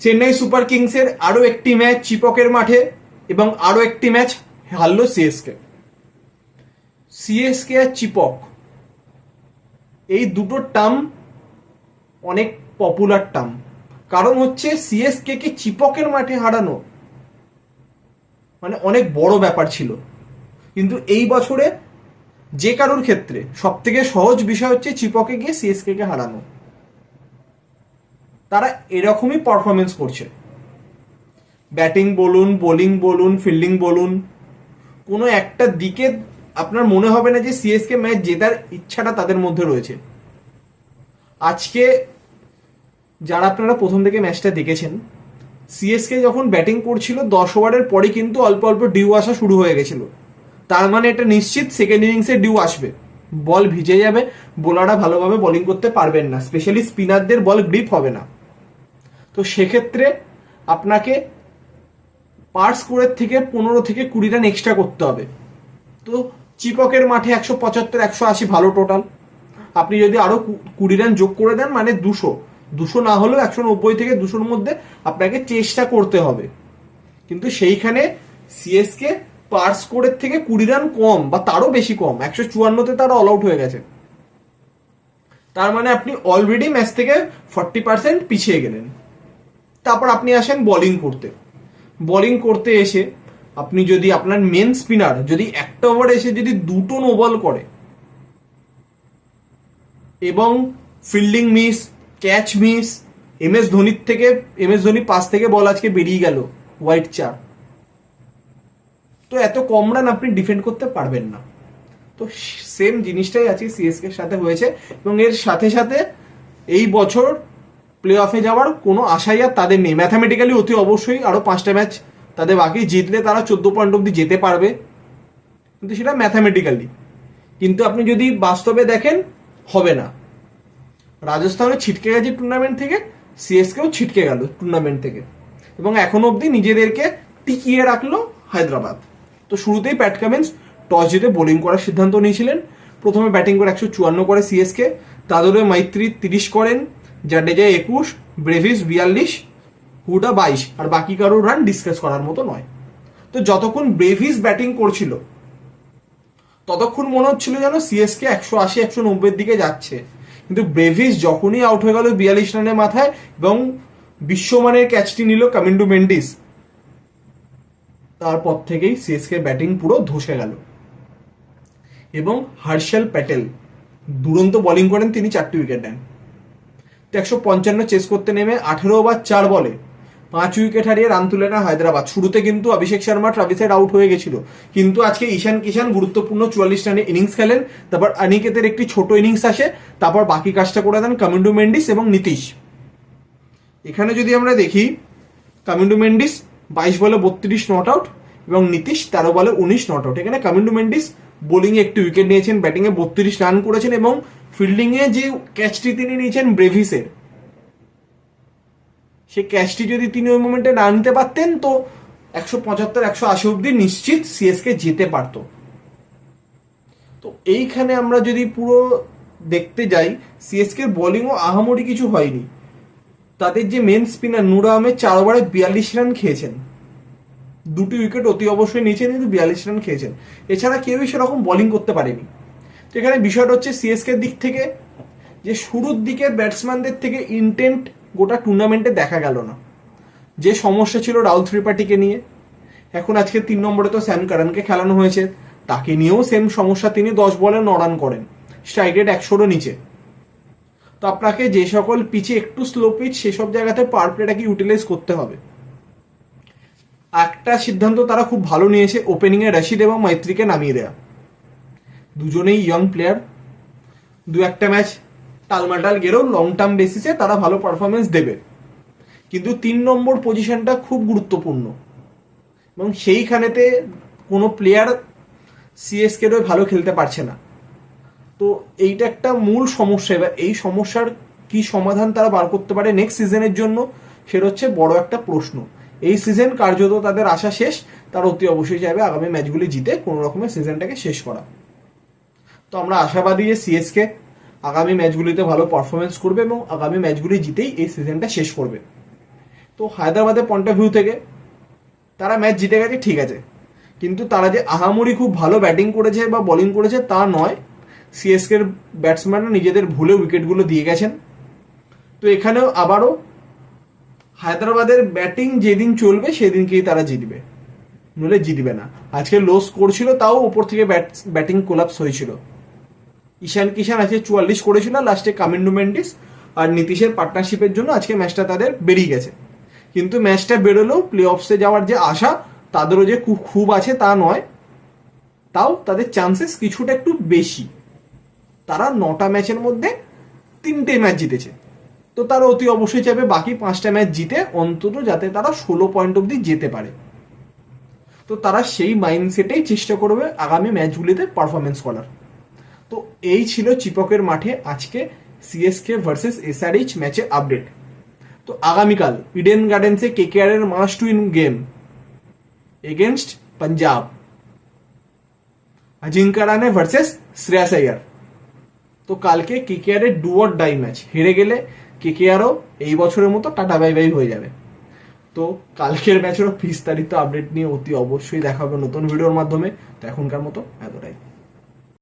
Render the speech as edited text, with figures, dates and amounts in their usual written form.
Chennai super কিংসের আরো একটি ম্যাচ চিপকের মাঠে এবং আরো একটি ম্যাচ হারলো সিএসকে। সিএসকে আর চিপক এই দুটো টার্ম অনেক পপুলার টার্ম। কারণ হচ্ছে সিএসকে কে চিপকের মাঠে হারানো মানে অনেক বড় ব্যাপার ছিল। কিন্তু এই বছরে যে কারোর ক্ষেত্রে সব থেকে সহজ বিষয় হচ্ছে চিপকে গিয়ে সিএসকে কে হারানো। তারা এরকমই পারফরমেন্স করছে, ব্যাটিং বলুন, বোলিং বলুন, ফিল্ডিং বলুন, কোনো একটা দিকে আপনার মনে হবে না যে সিএসকে ম্যাচ জেতার ইচ্ছাটা তাদের মধ্যে রয়েছে। আজকে যারা আপনারা প্রথম থেকে ম্যাচটা দেখেছেন, সিএসকে যখন ব্যাটিং করছিল 10 ওভারের পরে কিন্তু অল্প অল্প ডিউ আসা শুরু হয়ে গেছিল। তার মানে এটা নিশ্চিত সেকেন্ড ইনিংসে ডিউ আসবে, বল ভিজে যাবে, বোলাররা ভালোভাবে বোলিং করতে পারবেন না, স্পেশালি স্পিনারদের বল গ্রিপ হবে না। তো সেক্ষেত্রে আপনাকে পার স্কোরের থেকে 15 থেকে 20 রান এক্সট্রা করতে হবে। তো চিপকের মাঠে 175 180 ভালো টোটাল। আপনি যদি আরো 20 রান যোগ করে দেন মানে 200 না হলেও 190 থেকে 200-র মধ্যে আপনাকে চেষ্টা করতে হবে। কিন্তু সেইখানে সিএসকে পার স্কোরের থেকে 20 রান কম বা তারও বেশি কম, 154-তে তারা অল আউট হয়ে গেছে। তার মানে আপনি অলরেডি ম্যাচ থেকে 40% পিছিয়ে গেলেন। তারপর আপনি আসেন বোলিং করতে। বোলিং করতে এসে আপনি যদি আপনার মেন স্পিনার যদি একটা ওভারে এসে যদি 2টো নো বল করে এবং fielding miss, catch miss, M S Dhoni পাস থেকে বল আজকে বেরিয়ে গেল হোয়াইট চার, তো এত কম রান আপনি ডিফেন্ড করতে পারবেন না। তো সেম জিনিসটাই আজকে সিএসকে এর সাথে হয়েছে এবং এর সাথে সাথে এই বছর প্লে অফে যাওয়ার কোনো আশাই আর তাদের নেই। ম্যাথামেটিক্যালি অতি অবশ্যই আরো 5টা ম্যাচ তাদের বাকি, জিতলে তারা 14 পয়েন্ট অব্দি যেতে পারবে, কিন্তু সেটা ম্যাথামেটিক্যালি। কিন্তু আপনি যদি বাস্তবে দেখেন হবে না। রাজস্থানে ছিটকে গেছে টুর্নামেন্ট থেকে, সিএসকেও ছিটকে গেল টুর্নামেন্ট থেকে এবং এখনো অব্দি নিজেদেরকে টিকিয়ে রাখলো হায়দ্রাবাদ। তো শুরুতেই প্যাট কামিন্স টস জিতে বোলিং করার সিদ্ধান্ত নিয়েছিলেন। প্রথমে ব্যাটিং করে 154 করে সিএসকে, তাদের মাইত্রী 30 করেন, জাডেজা 21, ব্রেভিস 42, হুডা 22, আর বাকি কারোর রান ডিসকাস করার মতো নয়। তো যতক্ষণ ব্রেভিস ব্যাটিং করছিল ততক্ষণ মনে হচ্ছিল যেন সিএসকে 180 190-এর দিকে যাচ্ছে, কিন্তু ব্রেভিস যখনই আউট হয়ে গেল 42 রানের মাথায় এবং বিশ্বমানের ক্যাচটি নিল কামিন্ডু মেন্ডিস, তারপর থেকেই সিএসকে ব্যাটিং পুরো ধসে গেল। এবং হর্ষল প্যাটেল দুরন্ত বোলিং করেন, তিনি 4টি উইকেট নেন। 155 চেস করতে নেমে 18 ওভার 4 বলে 5 উইকেট হারিয়ে রান তুলে না হায়দ্রাবাদ। শুরুতে কিন্তু Abhishek Sharma Travis head out হয়ে গেছিল, কিন্তু আজকে ঈশান কিষান গুরুত্বপূর্ণ 44 রানের ইনিংস খেলেন। তারপর অনিকেতের একটি ছোট ইনিংস আসে, তারপর বাকি কাজটা করে দেন কামিন্ডু মেন্ডিস এবং নীতিশ। এখানে যদি আমরা দেখি, কামিন্ডু মেন্ডিস 22 বলে 32 নট আউট এবং নীতিশ 13 বলে 19 নট আউট। এখানে কামিন্ডু মেন্ডিস বোলিংয়ে একটি উইকেট নিয়েছেন, ব্যাটিংয়ে 32 রান করেছেন এবং ফিল্ডিংয়ে যে ক্যাচটি তিনি নিয়েছেন ব্রেভিসের, সেই ক্যাচটি যদি তিনি ওই মোমেন্টে না নিতে পারতেন তো 175 180 অব্দি নিশ্চিত সিএসকে যেতে পারত। তো এইখানে আমরা যদি পুরো দেখতে যাই, সিএসকে বোলিংও আহামরি কিছু হয়নি। তাদের যে মেন স্পিনার নূর আহমেদ 4 ওভারে 42 রান খেয়েছেন, 2টি উইকেট অতি অবশ্যই নিয়েছেন, কিন্তু 42 রান খেয়েছেন। এছাড়া কেউই সেরকম বোলিং করতে পারেনি। তো এখানে বিষয়টা হচ্ছে সিএসকের দিক থেকে যে শুরুর দিকে ব্যাটসম্যানদের থেকে ইন্টেন্ট গোটা টুর্নামেন্টে দেখা গেল না। যে সমস্যা ছিল রাহুল ত্রিপাঠীকে নিয়ে, এখন আজকে 3 নম্বরে তো স্যাম কারানকে খেলানো হয়েছে, তাকে নিয়েও সেম সমস্যা, তিনি 10 বলে 9 রান করেন, স্ট্রাইক রেট 100-রও নিচে। তো আপনাকে যে সকল পিচে একটু স্লো পিচ সেসব জায়গাতে পাওয়ার প্লেটাকে ইউটিলাইজ করতে হবে। একটা সিদ্ধান্ত তারা খুব ভালো নিয়েছে, ওপেনিংয়ে রশিদ এবং মাইত্রীকে নামিয়ে দেয়া। দুজনেই ইয়ং প্লেয়ার, 2-1টা ম্যাচ টালমাটাল গেলেও লং টার্ম বেসিসে তারা ভালো পারফরমেন্স দেবে। কিন্তু 3 নম্বর পজিশনটা খুব গুরুত্বপূর্ণ এবং সেইখানেতে কোনো প্লেয়ার সিএসকে ভালো খেলতে পারছে না। তো এইটা একটা মূল সমস্যা। এবার এই সমস্যার কি সমাধান তারা বার করতে পারে নেক্সট সিজনের জন্য, সেটা হচ্ছে বড় একটা প্রশ্ন। এই সিজন কার্যত তাদের আশা শেষ, তারা অতি অবশ্যই চাইবে আগামী ম্যাচগুলি জিতে কোনো রকমের সিজনটাকে শেষ করা। তো আমরা আশাবাদী যে সিএসকে আগামী ম্যাচগুলিতে ভালো পারফরমেন্স করবে এবং আগামী ম্যাচগুলি জিতেই এই সিজনটা শেষ করবে। তো হায়দ্রাবাদের পয়েন্ট অফ ভিউ থেকে তারা ম্যাচ জিতে গেছে, ঠিক আছে, কিন্তু তারা যে আহামরি খুব ভালো ব্যাটিং করেছে বা বোলিং করেছে তা নয়। সিএসকের ব্যাটসম্যানরা নিজেদের ভুলে উইকেটগুলো দিয়ে গেছেন। তো এখানেও আবারও হায়দ্রাবাদের ব্যাটিং যেদিন চলবে সেদিনকেই তারা জিতবে, নইলে জিতবে না। আজকে লো স্কোর ছিল, তাও ওপর থেকে ব্যাটিং কোলাপস হয়েছিল। ঈশান কিষান আজকে 44 করেছিল, লাস্টে কামিন্ডু মেন্ডিস আর নীতিশের পার্টনারশিপের জন্য আজকে ম্যাচটা তাদের বেরিয়ে গেছে। কিন্তু ম্যাচটা বেরোলেও প্লে অফসে যাওয়ার যে আশা তাদেরও যে খুব আছে তা নয়, তাও তাদের চান্সেস কিছুটা একটু বেশি। তারা 9টা ম্যাচের মধ্যে 3টে ম্যাচ জিতেছে, তো তারা অতি অবশ্যই চাইবে বাকি 5টা ম্যাচ জিতে অন্তত যাতে তারা 16 পয়েন্ট অব্দি যেতে পারে। তো তারা সেই মাইন্ডসেটেই চেষ্টা করবে আগামী ম্যাচগুলিতে পারফরমেন্স করার। তো এই ছিল চিপকের মাঠে আজকে সিএসকে ভার্সেস এসআরএইচ ম্যাচের আপডেট। তো আগামীকাল ইডেন গার্ডেন্সে কেকেআর এর must win game against Punjab, Ajinkya Rahane versus Shreyas Iyer. তো কালকে কেকেআর এর ডু অর ডাই ম্যাচ, হেরে গেলে কেকেআরও এই বছরের মতো টাটা বাই বাই হয়ে যাবে। তো কালকের ম্যাচেরও বিস্তারিত আপডেট নিয়ে অতি অবশ্যই দেখা হবে নতুন ভিডিওর মাধ্যমে। তো এখনকার মতো এতটাই।